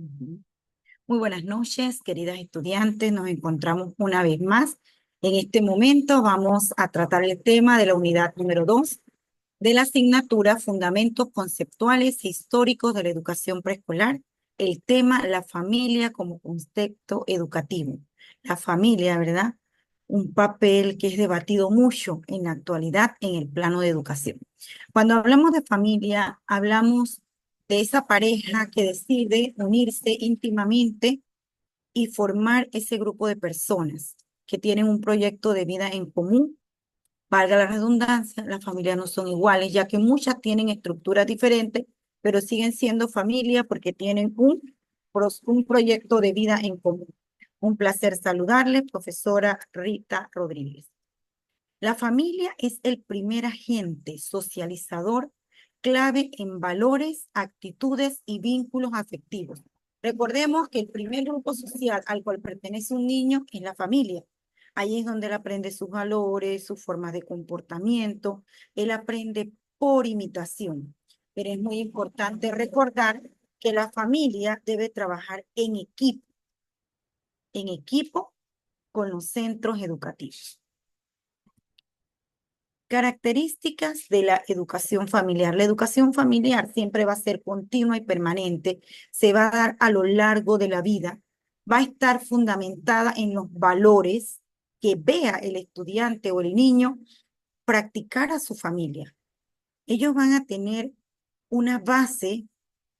Ujú. Muy buenas noches, queridas estudiantes. Nos encontramos una vez más. En este momento vamos a tratar el tema de la unidad número 2 de la asignatura Fundamentos Conceptuales e Históricos de la Educación Preescolar. El tema, la familia como concepto educativo. La familia, ¿verdad? Un papel que es debatido mucho en la actualidad en el plano de educación. Cuando hablamos de familia, hablamos de esa pareja que decide unirse íntimamente y formar ese grupo de personas que tienen un proyecto de vida en común. Valga la redundancia, las familias no son iguales, ya que muchas tienen estructuras diferentes, pero siguen siendo familia porque tienen un proyecto de vida en común. Un placer saludarle, profesora Rita Rodríguez. La familia es el primer agente socializador clave en valores, actitudes y vínculos afectivos. Recordemos que el primer grupo social al cual pertenece un niño es la familia. Ahí es donde él aprende sus valores, sus formas de comportamiento. Él aprende por imitación. Pero es muy importante recordar que la familia debe trabajar en equipo con los centros educativos. Características de la educación familiar. La educación familiar siempre va a ser continua y permanente, se va a dar a lo largo de la vida, va a estar fundamentada en los valores que vea el estudiante o el niño practicar a su familia. Ellos van a tener una base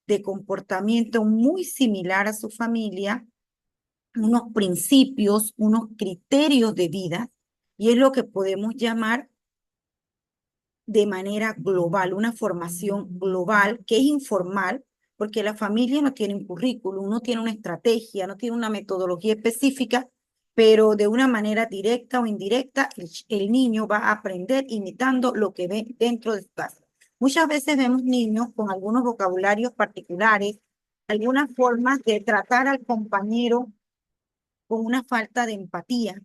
de comportamiento muy similar a su familia, unos principios, unos criterios de vida, y es lo que podemos llamar de manera global, una formación global que es informal, porque la familia no tiene un currículum, no tiene una estrategia, no tiene una metodología específica, pero de una manera directa o indirecta, el niño va a aprender imitando lo que ve dentro de su casa. Muchas veces vemos niños con algunos vocabularios particulares, algunas formas de tratar al compañero con una falta de empatía.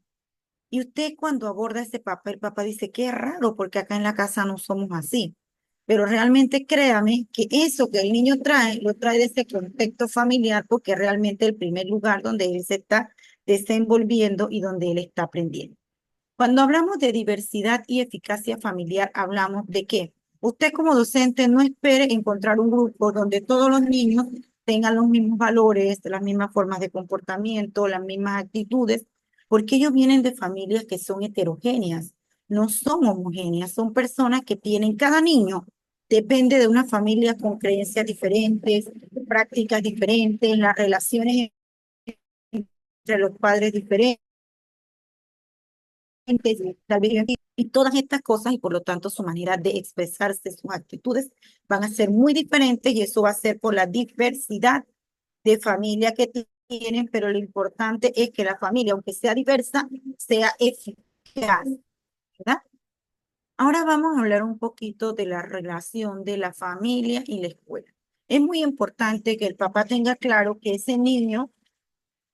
Y usted cuando aborda ese papel, el papá dice, qué raro, porque acá en la casa no somos así. Pero realmente créame que eso que el niño trae, lo trae de ese contexto familiar, porque es realmente el primer lugar donde él se está desenvolviendo y donde él está aprendiendo. Cuando hablamos de diversidad y eficacia familiar, hablamos de que usted como docente no espere encontrar un grupo donde todos los niños tengan los mismos valores, las mismas formas de comportamiento, las mismas actitudes, porque ellos vienen de familias que son heterogéneas, no son homogéneas, son personas que tienen, cada niño depende de una familia con creencias diferentes, prácticas diferentes, las relaciones entre los padres diferentes y todas estas cosas y por lo tanto su manera de expresarse, sus actitudes van a ser muy diferentes y eso va a ser por la diversidad de familia que tienen, pero lo importante es que la familia, aunque sea diversa, sea eficaz, ¿verdad? Ahora vamos a hablar un poquito de la relación de la familia y la escuela. Es muy importante que el papá tenga claro que ese niño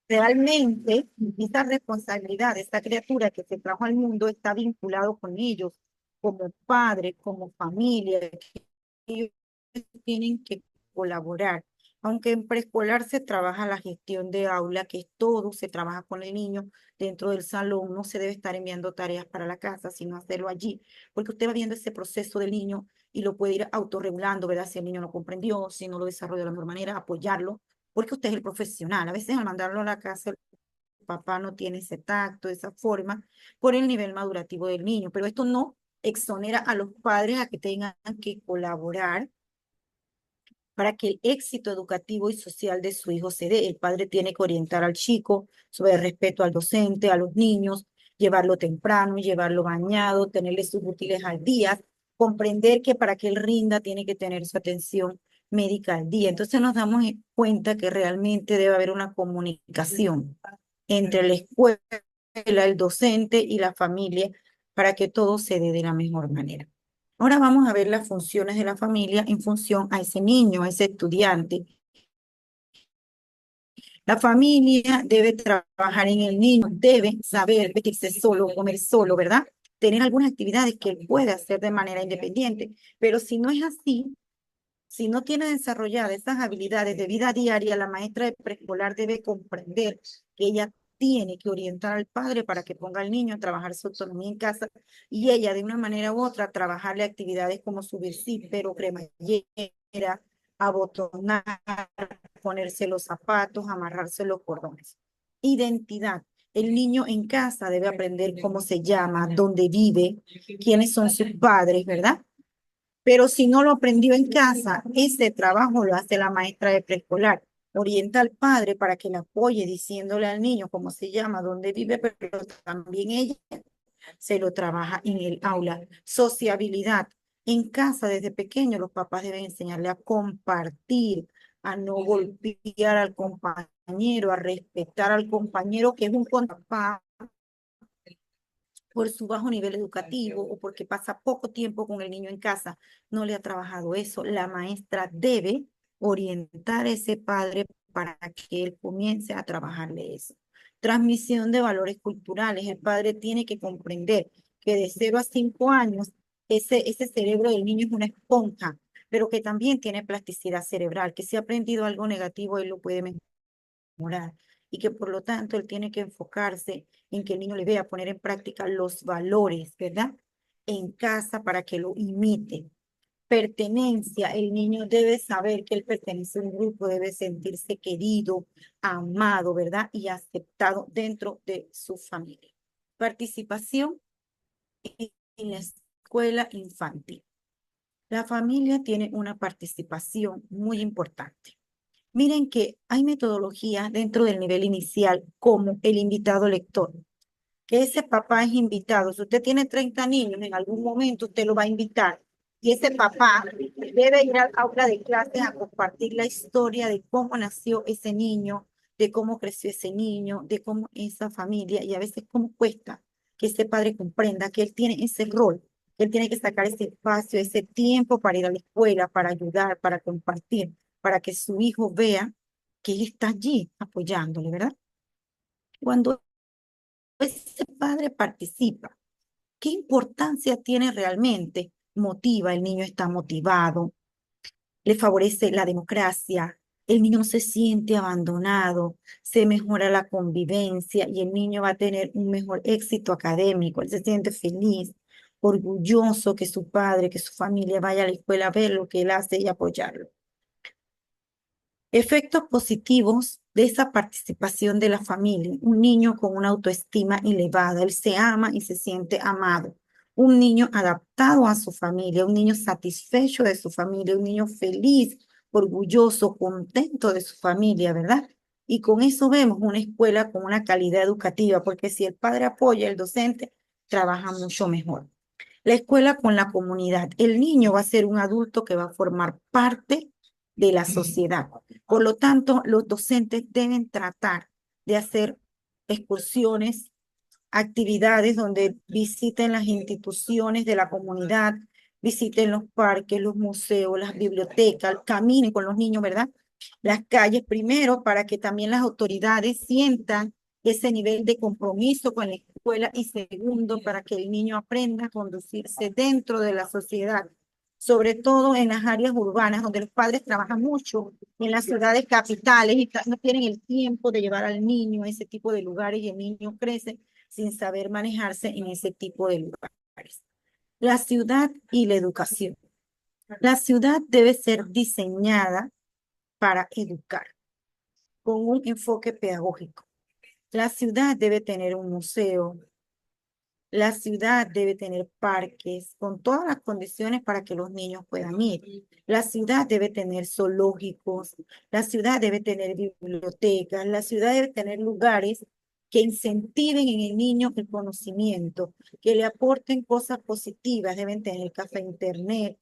realmente esta responsabilidad, esta criatura que se trajo al mundo está vinculado con ellos como padre, como familia, que ellos tienen que colaborar. Aunque en preescolar se trabaja la gestión de aula, que es todo, se trabaja con el niño dentro del salón, no se debe estar enviando tareas para la casa, sino hacerlo allí, porque usted va viendo ese proceso del niño y lo puede ir autorregulando, ¿verdad? Si el niño no comprendió, si no lo desarrolló de la mejor manera, apoyarlo porque usted es el profesional. A veces al mandarlo a la casa, el papá no tiene ese tacto, esa forma, por el nivel madurativo del niño. Pero esto no exonera a los padres a que tengan que colaborar para que el éxito educativo y social de su hijo se dé. El padre tiene que orientar al chico sobre el respeto al docente, a los niños, llevarlo temprano, llevarlo bañado, tenerle sus útiles al día, comprender que para que él rinda tiene que tener su atención médica al día. Entonces nos damos cuenta que realmente debe haber una comunicación entre la escuela, el docente y la familia para que todo se dé de la mejor manera. Ahora vamos a ver las funciones de la familia en función a ese niño, a ese estudiante. La familia debe trabajar en el niño, debe saber vestirse solo, comer solo, ¿verdad? Tener algunas actividades que él puede hacer de manera independiente. Pero si no es así, Si no tiene desarrolladas esas habilidades de vida diaria, la maestra de preescolar debe comprender que ella tiene que orientar al padre para que ponga al niño a trabajar su autonomía en casa y ella de una manera u otra trabajarle actividades como subir zipper, cremallera, abotonar, ponerse los zapatos, amarrarse los cordones. Identidad. El niño en casa debe aprender cómo se llama, dónde vive, quiénes son sus padres, ¿verdad? Pero si no lo aprendió en casa, ese trabajo lo hace la maestra de preescolar. Orienta al padre para que le apoye diciéndole al niño cómo se llama, dónde vive, pero también ella se lo trabaja en el aula. Sociabilidad. En casa, desde pequeño, los papás deben enseñarle a compartir, a no golpear al compañero, a respetar al compañero que es un papá por su bajo nivel educativo o porque pasa poco tiempo con el niño en casa, no le ha trabajado eso. La maestra debe orientar a ese padre para que él comience a trabajarle eso. Transmisión de valores culturales. El padre tiene que comprender que de 0 a 5 años ese cerebro del niño es una esponja, pero que también tiene plasticidad cerebral, que si ha aprendido algo negativo, él lo puede mejorar y que por lo tanto él tiene que enfocarse en que el niño le vea poner en práctica los valores, ¿verdad? En casa para que lo imite. Pertenencia, el niño debe saber que él pertenece a un grupo, debe sentirse querido, amado, ¿verdad? Y aceptado dentro de su familia. Participación en la escuela infantil. La familia tiene una participación muy importante. Miren que hay metodologías dentro del nivel inicial, como el invitado lector, que ese papá es invitado. Si usted tiene 30 niños, en algún momento usted lo va a invitar. Y ese papá debe ir al aula de clases a compartir la historia de cómo nació ese niño, de cómo creció ese niño, de cómo esa familia, y a veces cómo cuesta que ese padre comprenda que él tiene ese rol, que él tiene que sacar ese espacio, ese tiempo para ir a la escuela, para ayudar, para compartir, para que su hijo vea que él está allí apoyándole, ¿verdad? Cuando ese padre participa, ¿qué importancia tiene realmente? Motiva, el niño está motivado, le favorece la democracia, el niño no se siente abandonado, se mejora la convivencia y el niño va a tener un mejor éxito académico, él se siente feliz, orgulloso que su padre, que su familia vaya a la escuela a ver lo que él hace y apoyarlo. Efectos positivos de esa participación de la familia. Un niño con una autoestima elevada, él se ama y se siente amado. Un niño adaptado a su familia, un niño satisfecho de su familia, un niño feliz, orgulloso, contento de su familia, ¿verdad? Y con eso vemos una escuela con una calidad educativa, porque si el padre apoya, el docente trabaja mucho mejor. La escuela con la comunidad. El niño va a ser un adulto que va a formar parte de la sociedad. Por lo tanto, los docentes deben tratar de hacer excursiones, actividades donde visiten las instituciones de la comunidad, visiten los parques, los museos, las bibliotecas, caminen con los niños, ¿verdad? Las calles primero para que también las autoridades sientan ese nivel de compromiso con la escuela y segundo para que el niño aprenda a conducirse dentro de la sociedad, sobre todo en las áreas urbanas donde los padres trabajan mucho, en las ciudades capitales y no tienen el tiempo de llevar al niño a ese tipo de lugares y el niño crece sin saber manejarse en ese tipo de lugares. La ciudad y la educación. La ciudad debe ser diseñada para educar con un enfoque pedagógico. La ciudad debe tener un museo, la ciudad debe tener parques con todas las condiciones para que los niños puedan ir. La ciudad debe tener zoológicos, la ciudad debe tener bibliotecas, la ciudad debe tener lugares que incentiven en el niño el conocimiento, que le aporten cosas positivas. Deben tener café internet,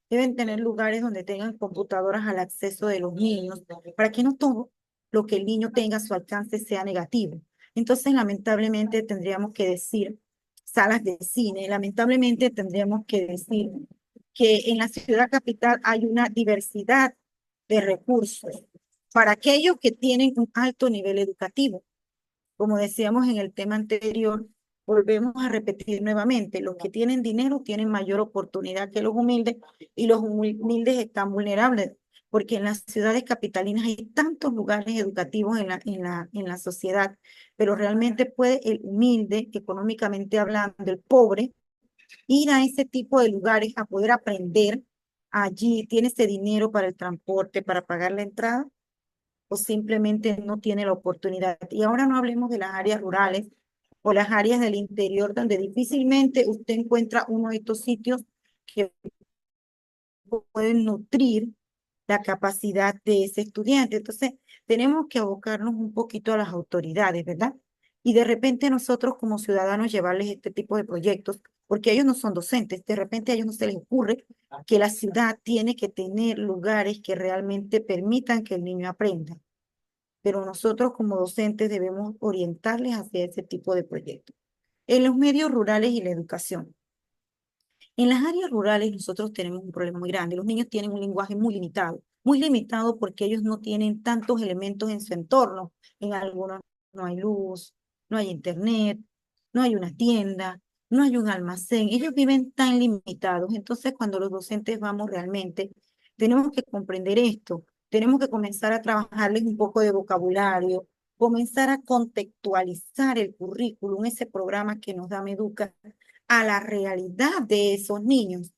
deben tener lugares donde tengan computadoras al acceso de los niños, para que no todo lo que el niño tenga a su alcance sea negativo. Entonces, lamentablemente, tendríamos que decir salas de cine. Lamentablemente tendríamos que decir que en la ciudad capital hay una diversidad de recursos para aquellos que tienen un alto nivel educativo. Como decíamos en el tema anterior, volvemos a repetir nuevamente, los que tienen dinero tienen mayor oportunidad que los humildes y los humildes están vulnerables, porque en las ciudades capitalinas hay tantos lugares educativos en la sociedad, pero realmente puede el humilde, económicamente hablando, el pobre, ir a ese tipo de lugares a poder aprender allí, tiene ese dinero para el transporte, para pagar la entrada, o simplemente no tiene la oportunidad. Y ahora no hablemos de las áreas rurales o las áreas del interior, donde difícilmente usted encuentra uno de estos sitios que pueden nutrir la capacidad de ese estudiante. Entonces, tenemos que abocarnos un poquito a las autoridades, ¿verdad? Y de repente nosotros como ciudadanos llevarles este tipo de proyectos, porque ellos no son docentes, de repente a ellos no se les ocurre que la ciudad tiene que tener lugares que realmente permitan que el niño aprenda, pero nosotros como docentes debemos orientarles hacia ese tipo de proyectos. En los medios rurales y la educación. En las áreas rurales nosotros tenemos un problema muy grande. Los niños tienen un lenguaje muy limitado porque ellos no tienen tantos elementos en su entorno. En algunos no hay luz, no hay internet, no hay una tienda, no hay un almacén. Ellos viven tan limitados. Entonces, cuando los docentes vamos realmente, tenemos que comprender esto. Tenemos que comenzar a trabajarles un poco de vocabulario, comenzar a contextualizar el currículum, ese programa que nos da Meduca, a la realidad de esos niños.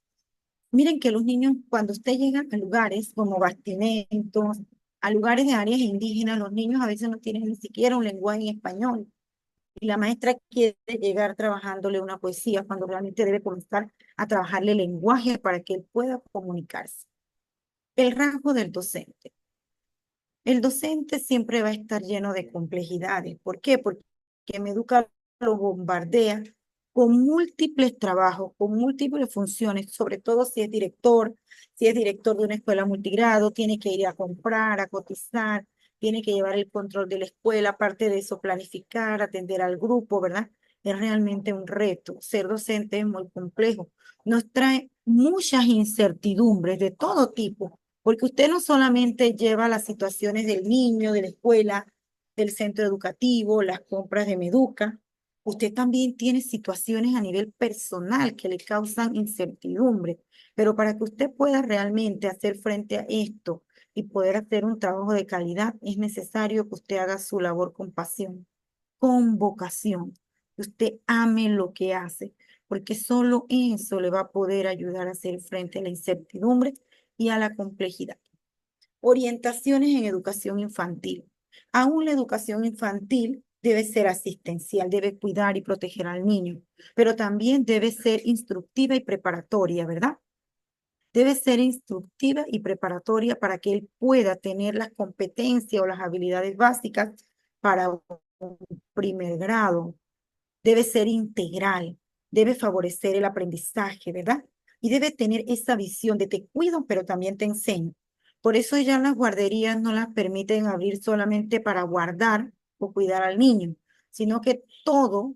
Miren que los niños, cuando usted llega a lugares como bastimentos, a lugares de áreas indígenas, los niños a veces no tienen ni siquiera un lenguaje en español. Y la maestra quiere llegar trabajándole una poesía cuando realmente debe comenzar a trabajarle el lenguaje para que él pueda comunicarse. El rasgo del docente. El docente siempre va a estar lleno de complejidades. ¿Por qué? Porque Meduca lo bombardea con múltiples trabajos, con múltiples funciones, sobre todo si es director de una escuela multigrado, tiene que ir a comprar, a cotizar, tiene que llevar el control de la escuela, aparte de eso, planificar, atender al grupo, ¿verdad? Es realmente un reto. Ser docente es muy complejo. Nos trae muchas incertidumbres de todo tipo, porque usted no solamente lleva las situaciones del niño, de la escuela, del centro educativo, las compras de Meduca, usted también tiene situaciones a nivel personal que le causan incertidumbre. Pero para que usted pueda realmente hacer frente a esto y poder hacer un trabajo de calidad, es necesario que usted haga su labor con pasión, con vocación, que usted ame lo que hace, porque solo eso le va a poder ayudar a hacer frente a la incertidumbre y a la complejidad. Orientaciones en educación infantil. Aún la educación infantil debe ser asistencial, debe cuidar y proteger al niño, pero también debe ser instructiva y preparatoria, ¿verdad? Debe ser instructiva y preparatoria para que él pueda tener las competencias o las habilidades básicas para un primer grado. Debe ser integral, debe favorecer el aprendizaje, ¿verdad? Y debe tener esa visión de te cuido, pero también te enseño. Por eso ya las guarderías no las permiten abrir solamente para guardar o cuidar al niño, sino que todo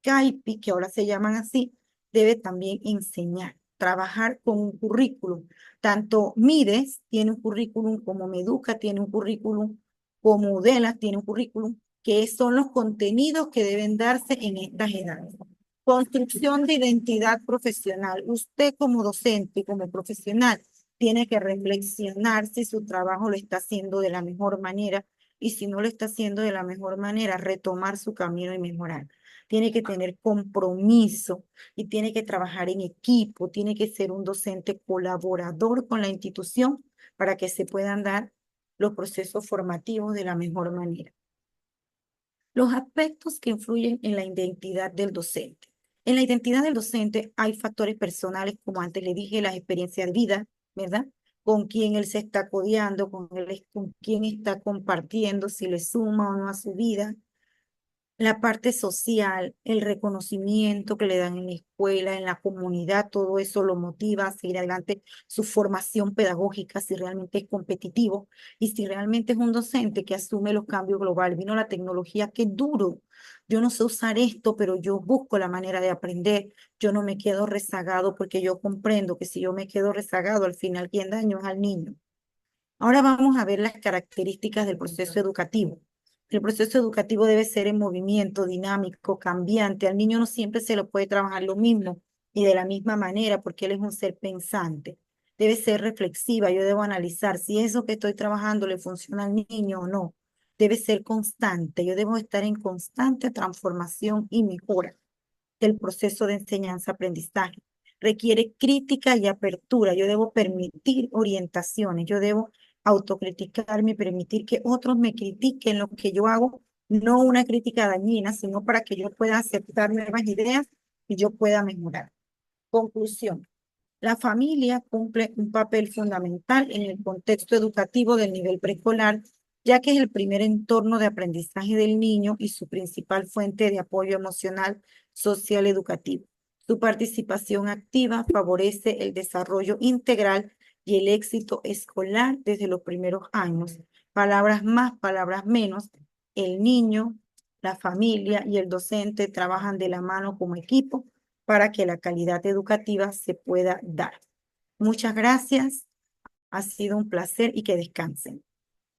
CAIPI, que ahora se llaman así, debe también enseñar, trabajar con un currículum. Tanto Mides tiene un currículum, como Meduca tiene un currículum, como Udela tiene un currículum, que son los contenidos que deben darse en estas edades. Construcción de identidad profesional. Usted como docente, como profesional, tiene que reflexionar si su trabajo lo está haciendo de la mejor manera y si no lo está haciendo de la mejor manera, retomar su camino y mejorar. Tiene que tener compromiso y tiene que trabajar en equipo, tiene que ser un docente colaborador con la institución para que se puedan dar los procesos formativos de la mejor manera. Los aspectos que influyen en la identidad del docente. En la identidad del docente hay factores personales, como antes le dije, las experiencias de vida, ¿verdad? Con quién él se está codeando, con quién está compartiendo, si le suma o no a su vida, la parte social, el reconocimiento que le dan en la escuela, en la comunidad, todo eso lo motiva a seguir adelante su formación pedagógica, si realmente es competitivo y si realmente es un docente que asume los cambios globales. Vino la tecnología, qué duro. Yo no sé usar esto, pero yo busco la manera de aprender. Yo no me quedo rezagado porque yo comprendo que si yo me quedo rezagado, al final quien daño es al niño. Ahora vamos a ver las características del proceso educativo. El proceso educativo debe ser en movimiento, dinámico, cambiante. Al niño no siempre se lo puede trabajar lo mismo y de la misma manera porque él es un ser pensante. Debe ser reflexiva. Yo debo analizar si eso que estoy trabajando le funciona al niño o no. Debe ser constante. Yo debo estar en constante transformación y mejora del proceso de enseñanza-aprendizaje. Requiere crítica y apertura. Yo debo permitir orientaciones. Yo debo autocriticarme y permitir que otros me critiquen lo que yo hago, no una crítica dañina, sino para que yo pueda aceptar nuevas ideas y yo pueda mejorar. Conclusión. La familia cumple un papel fundamental en el contexto educativo del nivel preescolar, ya que es el primer entorno de aprendizaje del niño y su principal fuente de apoyo emocional, social, educativo. Su participación activa favorece el desarrollo integral y el éxito escolar desde los primeros años. Palabras más, palabras menos. El niño, la familia y el docente trabajan de la mano como equipo para que la calidad educativa se pueda dar. Muchas gracias. Ha sido un placer y que descansen.